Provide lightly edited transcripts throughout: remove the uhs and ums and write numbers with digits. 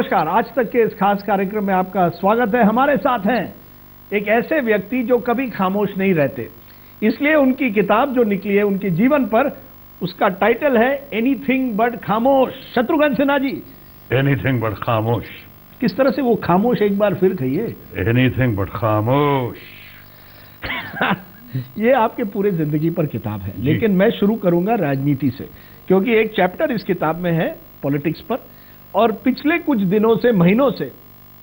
नमस्कार। आज तक के इस खास कार्यक्रम में आपका स्वागत है। हमारे साथ हैं एक ऐसे व्यक्ति जो कभी खामोश नहीं रहते, इसलिए उनकी किताब जो निकली है उनके जीवन पर, उसका टाइटल है एनीथिंग बट खामोश। शत्रुघ्न सिन्हा जी, एनीथिंग बट खामोश। किस तरह से वो खामोश, एक बार फिर कहिए। एनीथिंग बट खामोश। ये आपके पूरे जिंदगी पर किताब है, लेकिन मैं शुरू करूंगा राजनीति से, क्योंकि एक चैप्टर इस किताब में है पॉलिटिक्स पर, और पिछले कुछ दिनों से, महीनों से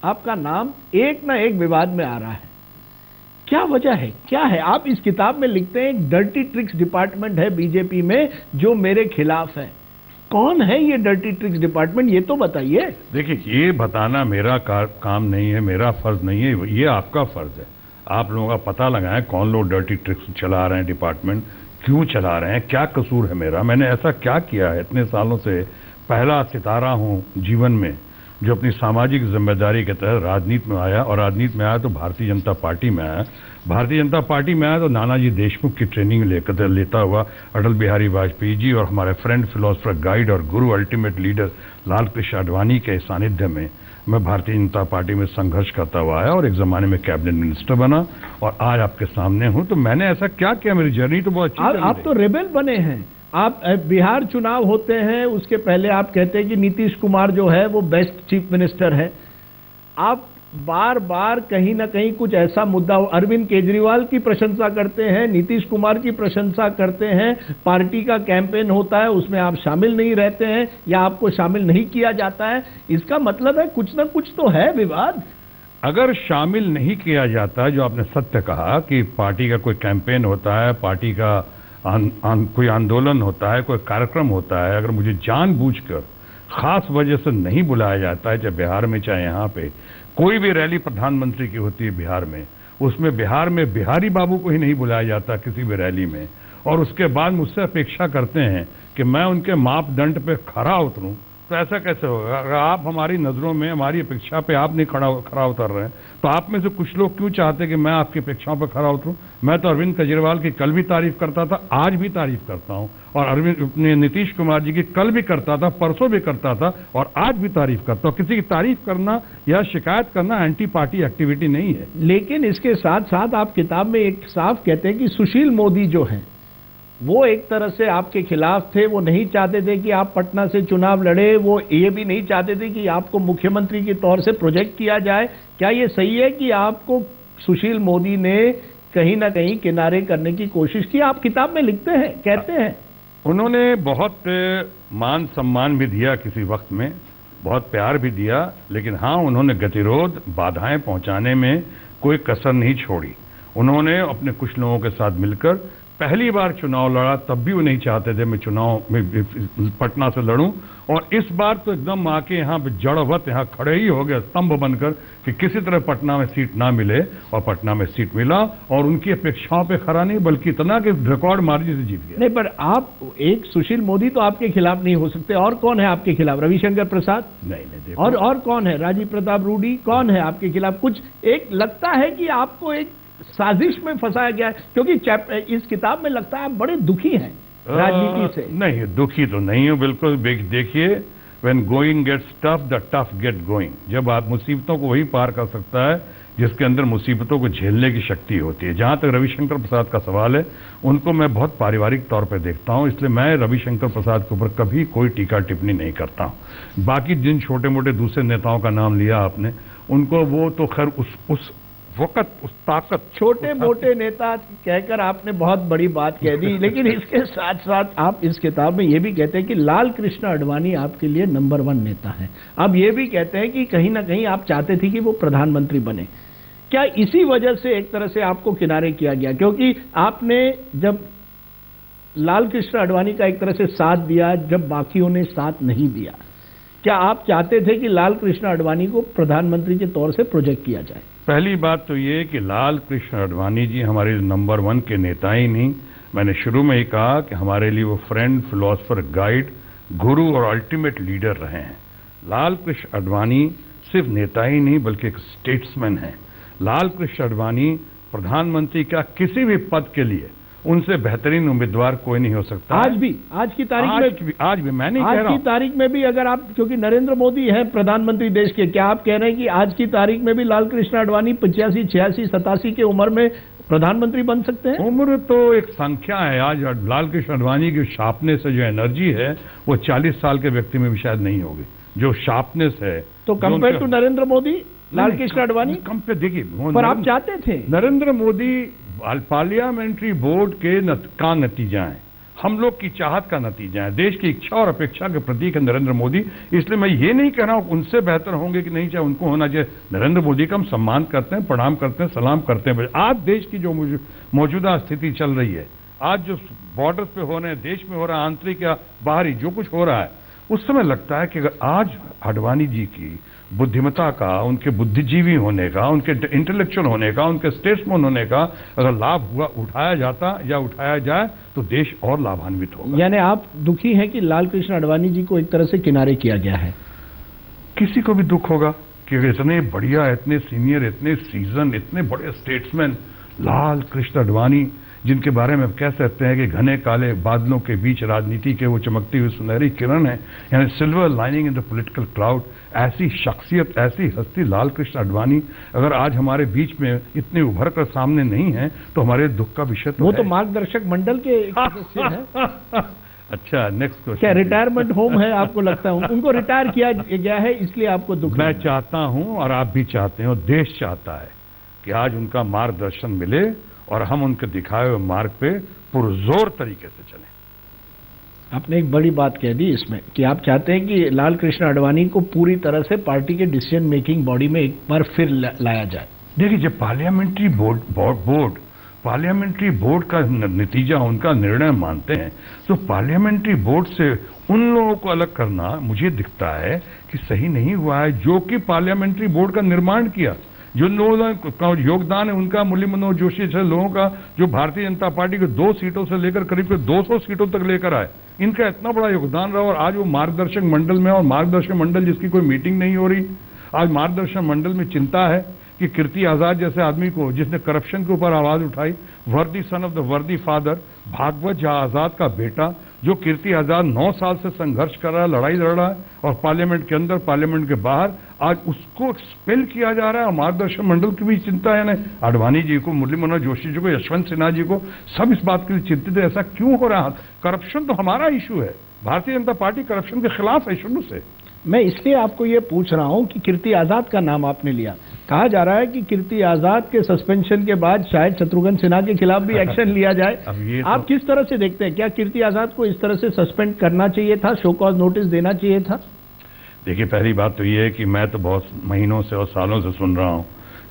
आपका नाम एक ना एक विवाद में आ रहा है। क्या वजह है, क्या है? आप इस किताब में लिखते हैं एक डर्टी ट्रिक्स डिपार्टमेंट है बीजेपी में जो मेरे खिलाफ है। कौन है ये डर्टी ट्रिक्स डिपार्टमेंट, ये तो बताइए। देखिए, ये बताना मेरा काम नहीं है, मेरा फर्ज नहीं है, ये आपका फर्ज है। आप लोगों का पता लगाएं कौन लोग डर्टी ट्रिक्स चला रहे हैं डिपार्टमेंट, क्यों चला रहे हैं, क्या कसूर है मेरा, मैंने ऐसा क्या किया है। इतने सालों से पहला सितारा हूं जीवन में जो अपनी सामाजिक जिम्मेदारी के तहत राजनीति में आया, और राजनीति में आया तो भारतीय जनता पार्टी में आया। भारतीय जनता पार्टी में आया तो नानाजी देशमुख की ट्रेनिंग लेता हुआ अटल बिहारी वाजपेयी जी और हमारे फ्रेंड फिलोसफर गाइड और गुरु अल्टीमेट लीडर लाल कृष्ण आडवाणी के सानिध्य में मैं भारतीय जनता पार्टी में संघर्ष करता हुआ आया और एक जमाने में कैबिनेट मिनिस्टर बना, और आज आपके सामने हूं। तो मैंने ऐसा क्या किया, मेरी जर्नी तो बहुत अच्छी। आप तो रेबेल बने हैं। आप बिहार चुनाव होते हैं, उसके पहले आप कहते हैं कि नीतीश कुमार जो है वो बेस्ट चीफ मिनिस्टर है। आप बार बार कहीं ना कहीं कुछ ऐसा मुद्दा, अरविंद केजरीवाल की प्रशंसा करते हैं, नीतीश कुमार की प्रशंसा करते हैं, पार्टी का कैंपेन होता है उसमें आप शामिल नहीं रहते हैं या आपको शामिल नहीं किया जाता है। इसका मतलब है कुछ ना कुछ तो है विवाद। अगर शामिल नहीं किया जाता, जो आपने सत्य कहा कि पार्टी का कोई कैंपेन होता है, पार्टी का कोई आंदोलन होता है, कोई कार्यक्रम होता है, अगर मुझे जानबूझकर खास वजह से नहीं बुलाया जाता है, चाहे बिहार में चाहे यहाँ पे, कोई भी रैली प्रधानमंत्री की होती है बिहार में, उसमें बिहार में बिहारी बाबू को ही नहीं बुलाया जाता किसी भी रैली में, और उसके बाद मुझसे अपेक्षा करते हैं कि मैं उनके मापदंड पे खरा उतरूं, तो ऐसा कैसे होगा? अगर आप हमारी नजरों में, हमारी अपेक्षा पे आप नहीं खरा उतर रहे हैं, तो आप में से कुछ लोग क्यों चाहते हैं कि मैं आपकी अपेक्षाओं पर खरा उतरूं? मैं तो अरविंद केजरीवाल की कल भी तारीफ करता था, आज भी तारीफ करता हूं, और नीतीश कुमार जी की कल भी करता था, परसों भी करता था, और आज भी तारीफ करता हूं। किसी की तारीफ करना या शिकायत करना एंटी पार्टी एक्टिविटी नहीं है। लेकिन इसके साथ साथ आप किताब में एक साफ कहते हैं कि सुशील मोदी जो है वो एक तरह से आपके खिलाफ थे। वो नहीं चाहते थे कि आप पटना से चुनाव लड़े, वो ये भी नहीं चाहते थे कि आपको मुख्यमंत्री के तौर से प्रोजेक्ट किया जाए। क्या ये सही है कि आपको सुशील मोदी ने कहीं ना कहीं किनारे करने की कोशिश की? आप किताब में लिखते हैं, कहते हैं। उन्होंने बहुत मान सम्मान भी दिया, किसी वक्त में बहुत प्यार भी दिया, लेकिन हाँ, उन्होंने गतिरोध, बाधाएं पहुंचाने में कोई कसर नहीं छोड़ी। उन्होंने अपने कुछ लोगों के साथ मिलकर पहली बार चुनाव लड़ा, तब भी वो नहीं चाहते थे मैं चुनाव में पटना से लड़ूं, और इस बार तो एकदम आके यहाँ जड़वत यहाँ खड़े ही हो गए स्तंभ बनकर कि किसी तरह पटना में सीट ना मिले, और पटना में सीट मिला, और उनकी अपेक्षाओं पे खरा नहीं, बल्कि इतना कि रिकॉर्ड मार्जिन से जीत गया। नहीं, पर आप एक सुशील मोदी तो आपके खिलाफ नहीं हो सकते। और कौन है आपके खिलाफ? रविशंकर प्रसाद? नहीं। और कौन है? राजीव प्रताप रूडी? कौन है आपके खिलाफ? कुछ एक लगता है कि आपको एक साजिश में फंसाया गया है, क्योंकि इस किताब में लगता है आप बड़े दुखी हैं राजनीति से। नहीं, दुखी तो नहीं हूं बिल्कुल। देखिए, when going gets tough the tough get going. जब आप मुसीबतों को वही पार कर सकता है जिसके अंदर मुसीबतों को झेलने की शक्ति होती है। जहां तक रविशंकर प्रसाद का सवाल है, उनको मैं बहुत पारिवारिक तौर पर देखता हूं, इसलिए मैं रविशंकर प्रसाद के ऊपर कभी कोई टीका टिप्पणी नहीं करता हूं। बाकी जिन छोटे मोटे दूसरे नेताओं का नाम लिया आपने, उनको वो तो खैर उस वक्त उस ताकत, छोटे मोटे नेता कहकर आपने बहुत बड़ी बात कह दी। लेकिन इसके साथ साथ आप इस किताब में ये भी कहते हैं कि लाल कृष्ण आडवाणी आपके लिए नंबर 1 नेता है। अब ये भी कहते हैं कि कहीं ना कहीं आप चाहते थे कि वो प्रधानमंत्री बने। क्या इसी वजह से एक तरह से आपको किनारे किया गया? क्योंकि आपने जब लाल कृष्ण आडवाणी का एक तरह से साथ दिया जब बाकियों ने साथ नहीं दिया, क्या आप चाहते थे कि लाल कृष्ण आडवाणी को प्रधानमंत्री के तौर से प्रोजेक्ट किया जाए? पहली बात तो ये कि लाल कृष्ण आडवाणी जी हमारे नंबर 1 के नेता ही नहीं, मैंने शुरू में ही कहा कि हमारे लिए वो फ्रेंड, फिलोसफर, गाइड, गुरु और अल्टीमेट लीडर रहे हैं। लाल कृष्ण आडवाणी सिर्फ नेता ही नहीं बल्कि एक स्टेट्समैन है। लाल कृष्ण आडवाणी प्रधानमंत्री का किसी भी पद के लिए उनसे बेहतरीन उम्मीदवार कोई नहीं हो सकता। आज भी, आज की तारीख में, आज भी मैं नहीं कह रहा आज की तारीख में भी अगर आप, क्योंकि नरेंद्र मोदी है प्रधानमंत्री देश के, क्या आप कह रहे हैं कि आज की तारीख में भी लाल कृष्ण आडवाणी 85, 86, 87 की उम्र में प्रधानमंत्री बन सकते हैं? उम्र तो एक संख्या है। आज लाल कृष्ण आडवाणी की शार्पनेस से जो एनर्जी है वो 40 साल के व्यक्ति में भी शायद नहीं होगी, जो शार्पनेस है। तो compare to Narendra Modi, Lal Krishna Advani compare, देखिए, पर आप चाहते थे नरेंद्र मोदी पार्लियामेंट्री बोर्ड का नतीजा है, हम लोग की चाहत का नतीजा है, देश की इच्छा और अपेक्षा के प्रतीक है नरेंद्र मोदी। इसलिए मैं ये नहीं कह रहा हूं उनसे बेहतर होंगे कि नहीं, चाहे उनको होना चाहिए। नरेंद्र मोदी का हम सम्मान करते हैं, प्रणाम करते हैं, सलाम करते हैं। आज देश की जो मौजूदा स्थिति चल रही है, आज जो बॉर्डर्स पे हो रहे हैं, देश में हो रहा है, आंतरिक या बाहरी जो कुछ हो रहा है, उस समय लगता है कि अगर आज आडवाणी जी की बुद्धिमत्ता का, उनके बुद्धिजीवी होने का, उनके इंटेलेक्चुअल होने का, उनके स्टेट्समैन होने का अगर लाभ उठाया जाता या उठाया जाए तो देश और लाभान्वित होगा। यानी आप दुखी हैं कि लाल कृष्ण आडवाणी जी को एक तरह से किनारे किया गया है? किसी को भी दुख होगा कि इतने बढ़िया, इतने सीनियर, इतने सीजन, इतने बड़े स्टेट्समैन लाल कृष्ण आडवाणी, जिनके बारे में कह सकते हैं कि घने काले बादलों के बीच राजनीति के वो चमकती हुई सुनहरी किरण है, यानी silver lining in the political cloud. ऐसी शख्सियत, ऐसी हस्ती लाल कृष्ण आडवाणी अगर आज हमारे बीच में इतने उभर कर सामने नहीं है तो हमारे दुख का विषय तो वो है। तो मार्गदर्शक मंडल के एक सदस्य हैं। अच्छा, नेक्स्ट क्वेश्चन। क्या रिटायरमेंट होम है आपको लगता है? उनको रिटायर किया गया है इसलिए आपको दुख? मैं चाहता हूं और आप भी चाहते हो, देश चाहता है कि आज उनका मार्गदर्शन मिले और हम उनके दिखाए हुए मार्ग पे पुरजोर तरीके से चलें। आपने एक बड़ी बात कह दी इसमें कि आप चाहते हैं कि लाल कृष्ण आडवाणी को पूरी तरह से पार्टी के डिसीजन मेकिंग बॉडी में एक बार फिर लाया जाए। देखिए, जब पार्लियामेंट्री बोर्ड का नतीजा, उनका निर्णय मानते हैं, तो पार्लियामेंट्री बोर्ड से उन लोगों को अलग करना मुझे दिखता है कि सही नहीं हुआ है जो कि पार्लियामेंट्री बोर्ड का निर्माण किया, जो लोगों का योगदान है उनका, मुरली मनोहर जोशी जैसे लोगों का, जो भारतीय जनता पार्टी को 2 सीटों से लेकर करीब 200 सीटों तक लेकर आए, इनका इतना बड़ा योगदान रहा। और आज वो मार्गदर्शक मंडल में, और मार्गदर्शक मंडल जिसकी कोई मीटिंग नहीं हो रही, आज मार्गदर्शक मंडल में चिंता है कि कीर्ति आजाद जैसे आदमी को, जिसने करप्शन के ऊपर आवाज उठाई, वर्दी सन ऑफ द वर्दी फादर, भागवत झा आजाद का बेटा, जो कीर्ति आजाद 9 साल से संघर्ष कर रहा है, लड़ाई लड़ रहा है, और पार्लियामेंट के अंदर, पार्लियामेंट के बाहर, आज उसको एक्सपेल किया जा रहा है। और मार्गदर्शक मंडल की भी चिंता है ना, आडवाणी जी को, मुरली मनोहर जोशी जी को, यशवंत सिन्हा जी को, सब इस बात के लिए चिंतित है। ऐसा क्यों हो रहा है? करप्शन तो हमारा इशू है, भारतीय जनता पार्टी करप्शन के खिलाफ है शुरू से। मैं इसलिए आपको ये पूछ रहा हूं कि कीर्ति आजाद का नाम आपने लिया। कहा जा रहा है कि कीर्ति आजाद के सस्पेंशन के बाद शायद शत्रुघ्न सिन्हा के खिलाफ भी एक्शन लिया जाए। आप किस तरह से देखते हैं? क्या कीर्ति आजाद को इस तरह से सस्पेंड करना चाहिए था, शो कॉज नोटिस देना चाहिए था? देखिए, पहली बात तो ये है कि मैं तो बहुत महीनों से और सालों से सुन रहा हूं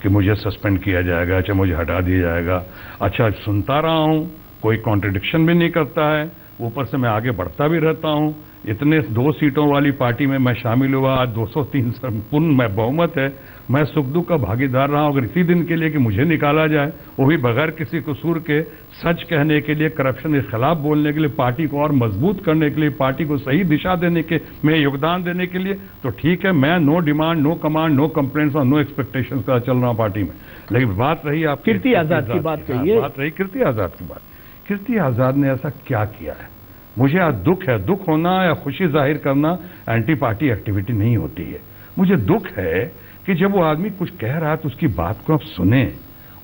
कि मुझे सस्पेंड किया जाएगा, चाहे मुझे हटा दिया जाएगा। अच्छा, सुनता रहा हूं, कोई कॉन्ट्रडिक्शन भी नहीं करता है, ऊपर से मैं आगे बढ़ता भी रहता हूं। इतने 2 सीटों वाली पार्टी में मैं शामिल हुआ, आज 203 पूर्ण बहुमत है, मैं सुख दुख का भागीदार रहा हूं। अगर इसी दिन के लिए कि मुझे निकाला जाए, वो भी बगैर किसी कसूर के, सच कहने के लिए, करप्शन के खिलाफ बोलने के लिए, पार्टी को और मजबूत करने के लिए, पार्टी को सही दिशा देने के में योगदान देने के लिए, तो ठीक है, मैं no demand, no command, no complaints और नो एक्सपेक्टेशंस का चल रहा हूं पार्टी में। लेकिन बात रही आप कीर्ति आजाद की बात कहिए, बात रही कीर्ति आजाद की बात। कीर्ति आजाद ने ऐसा क्या किया है? मुझे आज दुख है, दुख होना या खुशी जाहिर करना एंटी पार्टी एक्टिविटी नहीं होती है। मुझे दुख है कि जब वो आदमी कुछ कह रहा है तो उसकी बात को आप सुने,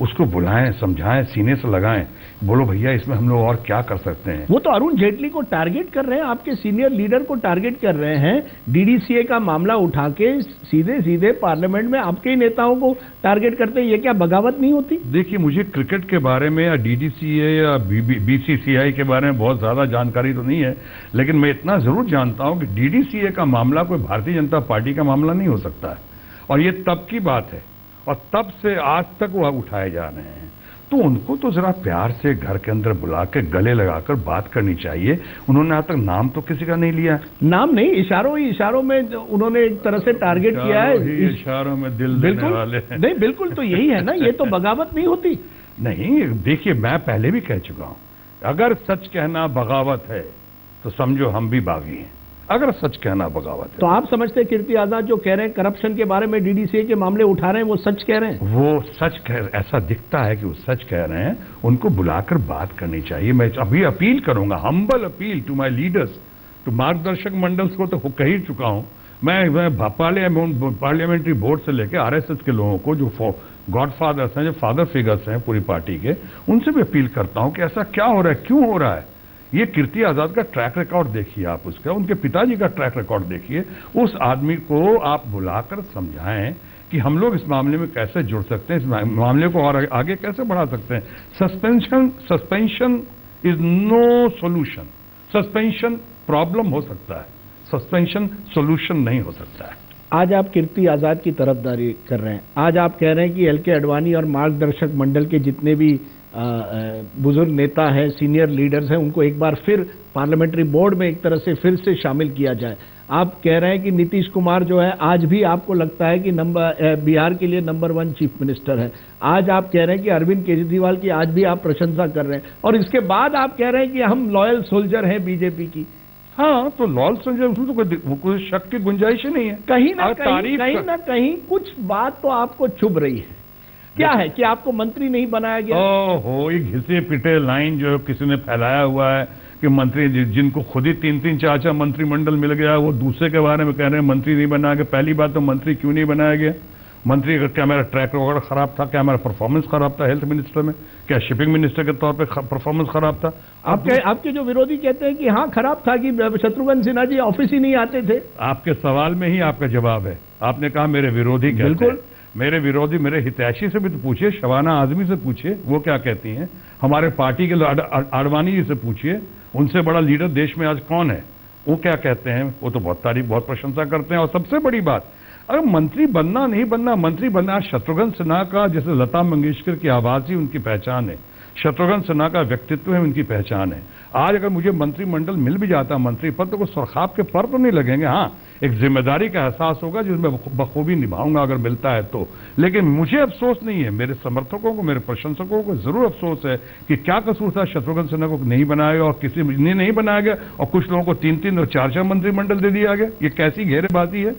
उसको बुलाएं, समझाएं, सीने से लगाएं, बोलो भैया इसमें हम लोग और क्या कर सकते हैं। वो तो अरुण जेटली को टारगेट कर रहे हैं, आपके सीनियर लीडर को टारगेट कर रहे हैं, डीडीसीए का मामला उठा के सीधे सीधे पार्लियामेंट में आपके ही नेताओं को टारगेट करते हैं। ये क्या बगावत नहीं होती? देखिए, मुझे क्रिकेट के बारे में या डीडीसीए या बीसीसीआई के बारे में बहुत ज्यादा जानकारी तो नहीं है, लेकिन मैं इतना जरूर जानता हूं कि डीडीसीए का मामला कोई भारतीय जनता पार्टी का मामला नहीं हो सकता है, और ये तब की बात है और तब से आज तक वो उठाए जा रहे हैं। तो उनको तो जरा प्यार से घर के अंदर बुला के गले लगाकर बात करनी चाहिए। उन्होंने आज तक नाम तो किसी का नहीं लिया। नाम नहीं, इशारों ही इशारों में उन्होंने एक तरह से टारगेट किया है। इशारों में दिल देने वाले नहीं, बिल्कुल, तो यही है ना, ये तो बगावत नहीं होती। नहीं, देखिए, मैं पहले भी कह चुका हूं, अगर सच कहना बगावत है तो समझो हम भी बागी हैं। अगर सच कहना बगावत तो है। आप समझते हैं कीर्ति आजाद जो कह रहे हैं करप्शन के बारे में, डीडीसीए के मामले उठा रहे हैं, वो सच कह रहे हैं? वो सच कह, ऐसा दिखता है कि वो सच कह रहे हैं। उनको बुलाकर बात करनी चाहिए। मैं अभी अपील करूंगा, humble appeal to my leaders, to मार्गदर्शक मंडल्स को तो कह ही चुका हूं मैं पार्लियामेंट्री बोर्ड से लेकर आरएसएस के लोगों को, जो गॉडफादर्स हैं, जो फादर फिगर्स हैं पूरी पार्टी के, उनसे भी अपील करता हूं कि ऐसा क्या हो रहा है, क्यों हो रहा है। ये कीर्ति आजाद का ट्रैक रिकॉर्ड देखिए आप, उसका, उनके पिताजी का ट्रैक रिकॉर्ड देखिए। उस आदमी को आप बुलाकर समझाएं कि हम लोग इस मामले में कैसे जुड़ सकते हैं, इस मामले को और आगे कैसे बढ़ा सकते हैं। Suspension is no solution. Suspension problem हो सकता है, सस्पेंशन सोल्यूशन नहीं हो सकता है। आज आप कीर्ति आजाद की तरफदारी कर रहे हैं। आज आप कह रहे हैं कि एलके आडवाणी और मार्गदर्शक मंडल के जितने भी बुजुर्ग नेता हैं, सीनियर लीडर्स हैं, उनको एक बार फिर पार्लियामेंट्री बोर्ड में एक तरह से फिर से शामिल किया जाए। आप कह रहे हैं कि नीतीश कुमार जो है, आज भी आपको लगता है कि बिहार के लिए नंबर 1 चीफ मिनिस्टर है। आज आप कह रहे हैं कि अरविंद केजरीवाल की आज भी आप प्रशंसा कर रहे हैं, और इसके बाद आप कह रहे हैं कि हम लॉयल सोल्जर हैं बीजेपी की। हाँ, तो लॉयल सोल्जर, उसमें तो कोई शक की गुंजाइश ही नहीं है। कहीं ना कहीं कुछ बात तो आपको चुभ रही है। क्या है कि आपको मंत्री नहीं बनाया गया? ओहो, एक घिसे पिटे लाइन जो किसी ने फैलाया हुआ है कि मंत्री जिनको खुद ही 3-3 4-4 मंत्रिमंडल मिल गया, वो दूसरे के बारे में कह रहे हैं मंत्री नहीं बनाया गया। पहली बात तो मंत्री क्यों नहीं बनाया गया? मंत्री अगर, क्या मेरा ट्रैक रिकॉर्ड खराब था? क्या मेरा परफॉर्मेंस खराब था हेल्थ मिनिस्टर में? क्या शिपिंग मिनिस्टर के तौर पे परफॉर्मेंस खराब था? आपके जो विरोधी कहते हैं कि हाँ खराब था, कि शत्रुघ्न सिन्हा जी ऑफिस ही नहीं आते थे। आपके सवाल में ही आपका जवाब है। आपने कहा मेरे विरोधी कहते हैं। मेरे विरोधी, मेरे हितैषी से भी तो पूछिए, शबाना आजमी से पूछिए वो क्या कहती हैं। हमारे पार्टी के आडवाणी जी से पूछिए, उनसे बड़ा लीडर देश में आज कौन है, वो क्या कहते हैं। वो तो बहुत तारीफ, बहुत प्रशंसा करते हैं। और सबसे बड़ी बात, अगर मंत्री बनना नहीं बनना, मंत्री बनना, शत्रुघ्न सिन्हा का, जैसे लता मंगेशकर की आवाज ही उनकी पहचान है, शत्रुघ्न सिन्हा का व्यक्तित्व है, उनकी पहचान है। आज अगर मुझे मंत्रिमंडल मिल भी जाता, मंत्री पद, तो कोई सुरखाब के पर तो नहीं लगेंगे। हाँ, एक जिम्मेदारी का एहसास होगा जिसमें बखूबी निभाऊंगा अगर मिलता है तो। लेकिन मुझे अफसोस नहीं है, मेरे समर्थकों को, मेरे प्रशंसकों को जरूर अफसोस है कि क्या कसूर था शत्रुघ्न सिन्हा को नहीं बनाया गया, और किसी ने नहीं बनाया गया, और कुछ लोगों को 3-3 और 4-4 मंत्रिमंडल दे दिया गया। ये कैसी घेरेबाजी है।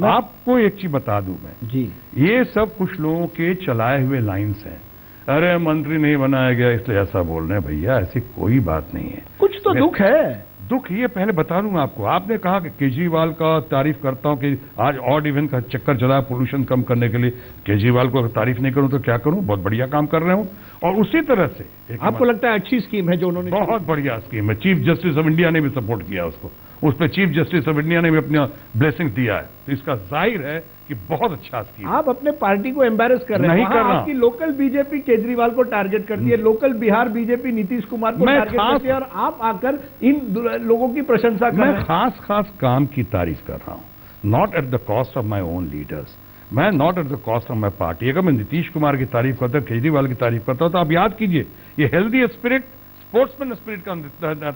आपको एक चीज बता दूं मैं जी, ये सब कुछ लोगों के चलाए हुए लाइन्स हैं। अरे मंत्री नहीं बनाया गया इसलिए ऐसा बोल रहे हैं। भैया ऐसी कोई बात नहीं है। कुछ तो दुख है। दुख ये पहले बता दूं आपको। आपने कहा कि केजरीवाल का तारीफ करता हूं कि आज ऑड इवन का चक्कर चला पोल्यूशन कम करने के लिए। केजरीवाल को अगर तारीफ नहीं करूं तो क्या करूं, बहुत बढ़िया काम कर रहे हूं। और उसी तरह से आपको लगता है अच्छी स्कीम है जो उन्होंने, बहुत बढ़िया स्कीम है। चीफ जस्टिस ऑफ इंडिया ने भी सपोर्ट किया उसको, उस पर चीफ जस्टिस ऑफ इंडिया ने भी अपना ब्लेसिंग दिया है। तो इसका जाहिर है कि बहुत अच्छा स्कीम। आप अपने पार्टी को एम्बेरस कर रहे हैं। नहीं कर रहा। आपकी लोकल बीजेपी केजरीवाल को टारगेट करती है, लोकल बिहार बीजेपी नीतीश कुमार को टारगेट करती है, और आप आकर इन लोगों की प्रशंसा कर रहे हैं। मैं खास खास काम की तारीफ कर रहा हूं, not at the cost of my own leaders. मैं not at the cost of my party. अगर मैं नीतीश कुमार की तारीफ करता, केजरीवाल की तारीफ करता हूं, तो आप याद कीजिए ये हेल्दी स्पिरिट, स्पोर्ट्समैन स्पिरिट का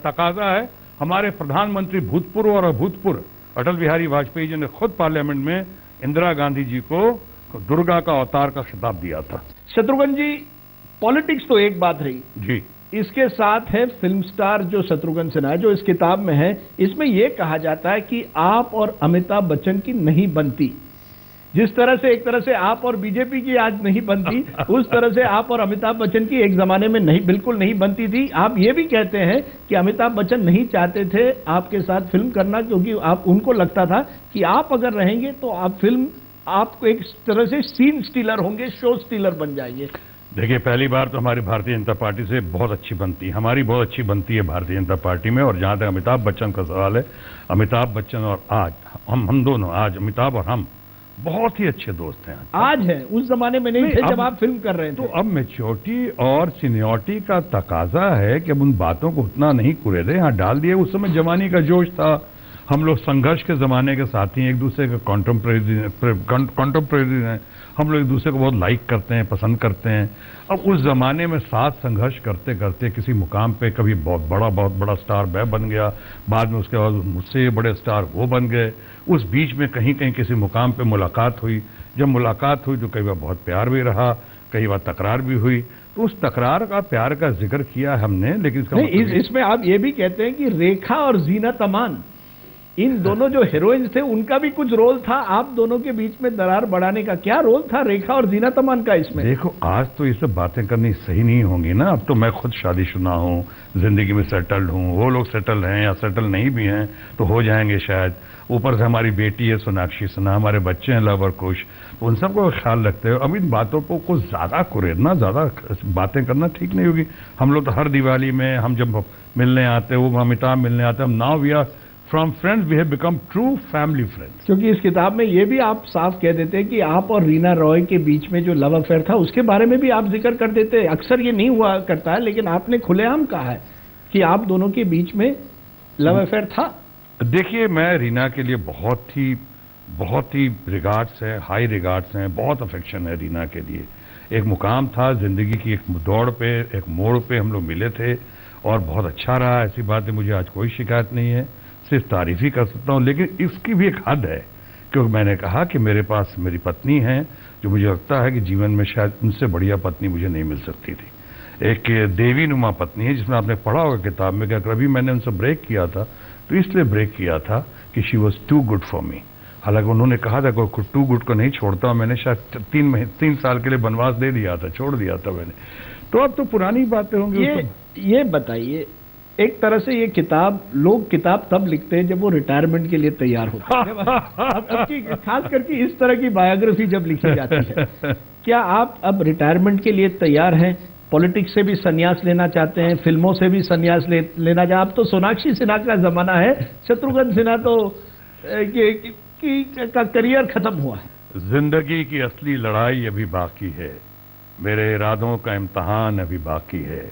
तकाजा है। हमारे प्रधानमंत्री भूतपूर्व और अभूतपूर्व अटल बिहारी वाजपेयी जी ने खुद पार्लियामेंट में इंदिरा गांधी जी को दुर्गा का अवतार का खिताब दिया था। शत्रुघ्न जी, पॉलिटिक्स तो एक बात रही जी, इसके साथ है फिल्म स्टार जो शत्रुघ्न सिन्हा, जो इस किताब में है। इसमें यह कहा जाता है कि आप और अमिताभ बच्चन की नहीं बनती। जिस तरह से एक तरह से आप और बीजेपी की आज नहीं बनती, उस तरह से आप और अमिताभ बच्चन की एक जमाने में नहीं, बिल्कुल नहीं बनती थी। आप ये भी कहते हैं कि अमिताभ बच्चन नहीं चाहते थे आपके साथ फिल्म करना, क्योंकि आप, उनको लगता था कि आप अगर रहेंगे तो आप फिल्म, आपको एक तरह से सीन स्टीलर होंगे, शो स्टीलर बन जाएंगे। देखिए, पहली बार तो हमारी भारतीय जनता पार्टी से बहुत अच्छी बनती है, हमारी बहुत अच्छी बनती है भारतीय जनता पार्टी में। और जहां तक अमिताभ बच्चन का सवाल है, अमिताभ बच्चन और आज हम दोनों, आज अमिताभ और हम बहुत ही अच्छे दोस्त हैं। आज है, उस जमाने में नहीं थे जब आप फिल्म कर रहे थे। तो अब मैच्योरिटी और सीनियरिटी का तकाजा है कि अब उन बातों को उतना नहीं कुरेदे, यहाँ डाल दिए। उस समय जवानी का जोश था, हम लोग संघर्ष के जमाने के साथी, एक दूसरे के कॉन्टेम्परेरी हैं, हम लोग एक दूसरे को बहुत लाइक करते हैं, पसंद करते हैं। अब उस जमाने में साथ संघर्ष करते करते किसी मुकाम पे कभी बहुत बड़ा स्टार मैं बन गया, बाद में उसके बाद मुझसे बड़े स्टार वो बन गए। उस बीच में कहीं कहीं किसी मुकाम पे मुलाकात हुई। जब मुलाकात हुई तो कई बार बहुत प्यार भी रहा, कई बार तकरार भी हुई। तो उस तकरार का, प्यार का जिक्र किया हमने, लेकिन इसका नहीं, इसमें आप ये भी कहते हैं कि रेखा और जीनत अमान, इन दोनों जो हीरोइंस थे उनका भी कुछ रोल था आप दोनों के बीच में दरार बढ़ाने का? क्या रोल था रेखा और जीनत अमान का इसमें? देखो, आज तो ये सब बातें करनी सही नहीं होंगी ना। अब तो मैं खुद शादीशुदा हूँ, जिंदगी में सेटल्ड हूँ, वो लोग सेटल हैं या सेटल नहीं भी हैं तो हो जाएंगे शायद। ऊपर से हमारी बेटी है सोनाक्षी सिन्हा, हमारे बच्चे हैं लव और खुश, तो उन सबको ख्याल रखते हो। अब इन बातों को कुछ ज्यादा कुरेदना, ज्यादा बातें करना ठीक नहीं होगी। हम लोग तो हर दिवाली में हम जब मिलने आते हैं, वो अमिताभ मिलने आते हैं, हम now we are from friends we have become true family friends. क्योंकि इस किताब में ये भी आप साफ कह देते हैं कि आप और रीना रॉय के बीच में जो लव अफेयर था उसके बारे में भी आप जिक्र कर देते हैं। अक्सर ये नहीं हुआ करता है, लेकिन आपने खुलेआम कहा है कि आप दोनों के बीच में लव अफेयर था। देखिए, मैं रीना के लिए बहुत ही रिगार्ड्स है, हाई रिगार्ड्स हैं, बहुत अफेक्शन है रीना के लिए। एक मुकाम था जिंदगी की, एक दौड़ पे, एक मोड़ पे हम लोग मिले थे और बहुत अच्छा रहा। ऐसी बात है, मुझे आज कोई शिकायत नहीं है, सिर्फ तारीफ ही कर सकता हूँ। लेकिन इसकी भी एक हद है, क्योंकि मैंने कहा कि मेरे पास मेरी पत्नी है जो मुझे लगता है कि जीवन में शायद उनसे बढ़िया पत्नी मुझे नहीं मिल सकती थी। एक देवी नुमा पत्नी है, जिसमें आपने पढ़ा होगा किताब में कि अगर अभी मैंने उनसे ब्रेक किया था तो इसलिए ब्रेक किया था कि she was too good for me. हालांकि उन्होंने कहा था कि टू गुड को नहीं छोड़ता, और मैंने शायद 3 साल के लिए वनवास दे दिया था, छोड़ दिया था मैंने। तो अब तो पुरानी बातें होंगी। ये बताइए, एक तरह से ये किताब, लोग किताब तब लिखते हैं जब वो रिटायरमेंट के लिए तैयार होते हैं। खास करके इस तरह की बायोग्राफी जब लिखी जाती है, क्या आप अब रिटायरमेंट के लिए तैयार हैं? पॉलिटिक्स से भी संन्यास लेना चाहते हैं, फिल्मों से भी संन्यास लेना चाहते? अब तो सोनाक्षी सिन्हा का जमाना है, शत्रुघ्न सिन्हा तो का करियर खत्म हुआ है। जिंदगी की असली लड़ाई अभी बाकी है, मेरे इरादों का इम्तहान अभी बाकी है।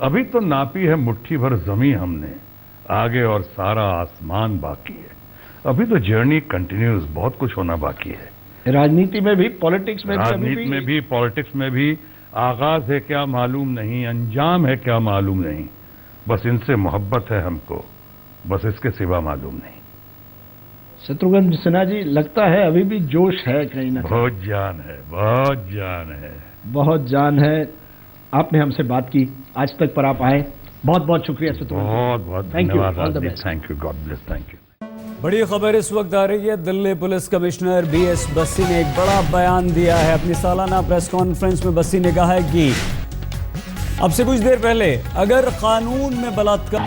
अभी तो नापी है मुट्ठी भर जमी हमने, आगे और सारा आसमान बाकी है। अभी तो जर्नी कंटिन्यूज, बहुत कुछ होना बाकी है। राजनीति में भी, पॉलिटिक्स में राजनीति में भी, पॉलिटिक्स में भी। आगाज है क्या मालूम नहीं, अंजाम है क्या मालूम नहीं, बस इनसे मोहब्बत है हमको, बस इसके सिवा मालूम नहीं। शत्रुघ्न सिन्हा जी, लगता है अभी भी जोश है कहीं ना? बहुत जान है, बहुत जान है, बहुत जान है। आपने हमसे बात की, आज तक पर आप आए, बहुत बहुत शुक्रिया शत्रुघ्न। बहुत बहुत धन्यवाद। Thank you, God bless, thank you. बड़ी खबर इस वक्त आ रही है। Delhi police commissioner BS Bassi ने एक बड़ा बयान दिया है। अपनी सालाना प्रेस कॉन्फ्रेंस में बस्सी ने कहा है कि अब से कुछ देर पहले अगर कानून में बलात्कार